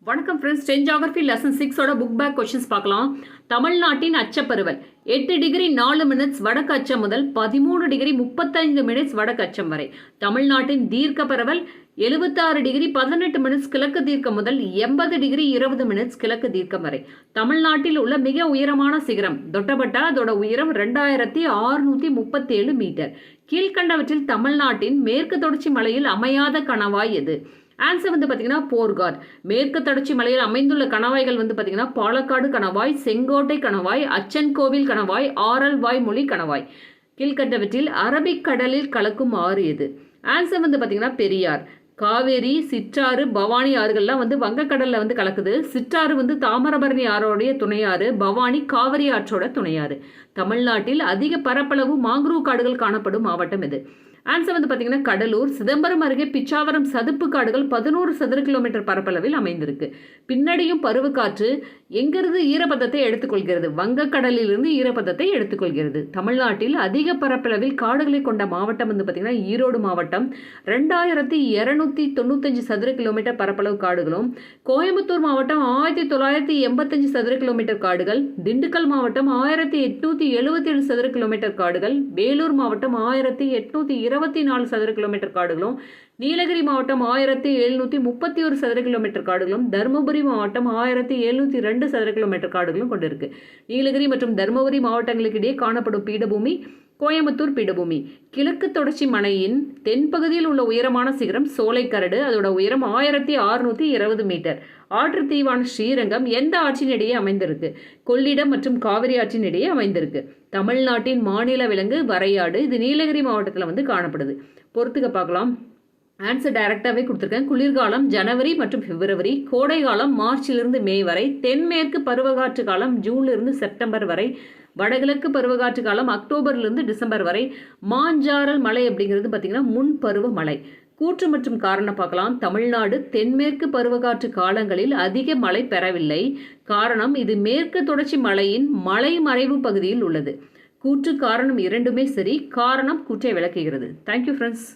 வணக்கம் friends, 10 geography lesson 6 book back questions பார்க்கலாம். தமிழ்நாட்டின் அச்சப்பருவல் 8 டிகிரி 4 மினிட்ஸ் வடக்கு அச்சம் முதல் 13 டிகிரி 35 மினிட்ஸ் வடக்கு அச்சம் வரை. தமிழ்நாட்டின் தீர்க்க பரவல் 76 டிகிரி 18 மினிட்ஸ் கிழக்கு தீர்க்கம் முதல் 80 டிகிரி 20 மினிட்ஸ் கிழக்கு தீர்க்கம் வரை. தமிழ்நாட்டில் உள்ள மிக உயரமான சிகரம் தொட்டபெட்டா, அதோட உயரம் 2637 மீட்டர். கீழ்கண்டவற்றில் தமிழ்நாட்டின் மேற்கு தொடர்ச்சி மலையில் அமையாத கணவாய் எது? ஆன்சர் பார்த்தீங்கன்னா போர்காட். மேற்கு தொடர்ச்சி மலையில் அமைந்துள்ள கணவாய்கள் பார்த்தீங்கன்னா பாலக்காடு கணவாய், செங்கோட்டை கணவாய், அச்சன்கோவில் கணவாய், ஆரல்வாய்மொழி கணவாய். கீழ்கண்டவற்றில் அரபிக் கடலில் கலக்கும் ஆறு எது? ஆன்சர் பார்த்தீங்கன்னா பெரியார். காவேரி, சிற்றாறு, பவானி ஆறுகள்லாம் வங்கக்கடல்ல கலக்குது. சிற்றாறு தாமிரபரணி ஆறோடைய துணையாறு, பவானி காவிரி ஆற்றோட துணையாறு. தமிழ்நாட்டில் அதிக பரப்பளவு மாங்குரூவ் காடுகள் காணப்படும் மாவட்டம் எது? ஆன்சர் பார்த்தீங்கன்னா கடலூர். சிதம்பரம் அருகே பிச்சாவரம் சதுப்பு காடுகள் 11 சதுர கிலோமீட்டர் பரப்பளவில் அமைந்திருக்கு. பின்னடையும் பருவக்காற்று எங்கிருந்து ஈரப்பதத்தை எடுத்துக்கொள்கிறது? வங்கக்கடலிலிருந்து ஈரப்பதத்தை எடுத்துக்கொள்கிறது. தமிழ்நாட்டில் அதிக பரப்பளவில் காடுகளை கொண்ட மாவட்டம் பார்த்தீங்கன்னா ஈரோடு மாவட்டம். 2295 சதுர கிலோமீட்டர் பரப்பளவு காடுகளும். கோயம்புத்தூர் மாவட்டம் 1985 சதுர கிலோமீட்டர் காடுகள். திண்டுக்கல் மாவட்டம் 1877 சதுர கிலோமீட்டர் காடுகள். வேலூர் மாவட்டம் 1824 சதுர கிலோமீட்டர் காடுகளும். நீலகிரி மாவட்டம் 1731 சதுர கிலோமீட்டர் காடுகளும். தருமபுரி மாவட்டம் 1702 சதுர கிலோமீட்டர் காடுகளும் கொண்டிருக்கு. நீலகிரி மற்றும் தருமபுரி மாவட்டங்களுக்கு இடையே காணப்படும் பீடபூமி கோயம்புத்தூர் பீடபூமி. கிழக்கு தொடர்ச்சி மலையின் தென்பகுதியில் உள்ள உயரமான சிகரம் சோலைக்கரடு. அதோட உயரம் 1620 மீட்டர். ஆற்று தீவான ஸ்ரீரங்கம் எந்த ஆற்றின் இடையே அமைந்திருக்கு? கொள்ளிடம் மற்றும் காவிரி ஆற்றின் இடையே அமைந்திருக்கு. தமிழ்நாட்டின் மாநில விலங்கு வரையாடு. இது நீலகிரி மாவட்டத்தில் காணப்படுது. பொறுத்துக்க பார்க்கலாம். ஆன்சர் டைரக்டாகவே கொடுத்துருக்கேன். குளிர்காலம் ஜனவரி மற்றும் பிப்ரவரி. கோடை காலம் மார்ச்சிலிருந்து மே வரை. தென்மேற்கு பருவகாற்று காலம் ஜூன்லிருந்து செப்டம்பர் வரை. வடகிழக்கு பருவகாற்று காலம் அக்டோபர்லேருந்து டிசம்பர் வரை. மாஞ்சாரல் மலை அப்படிங்கிறது பார்த்தீங்கன்னா முன்பருவ மழை. கூற்று மற்றும் காரணம் பார்க்கலாம். தமிழ்நாடு தென்மேற்கு பருவகாற்று காலங்களில் அதிக மழை பெறவில்லை. காரணம், இது மேற்கு தொடர்ச்சி மலையின் மலை மறைவு பகுதியில் உள்ளது. கூற்று காரணம் இரண்டுமே சரி. காரணம் கூற்றை விளக்குகிறது. Thank you friends.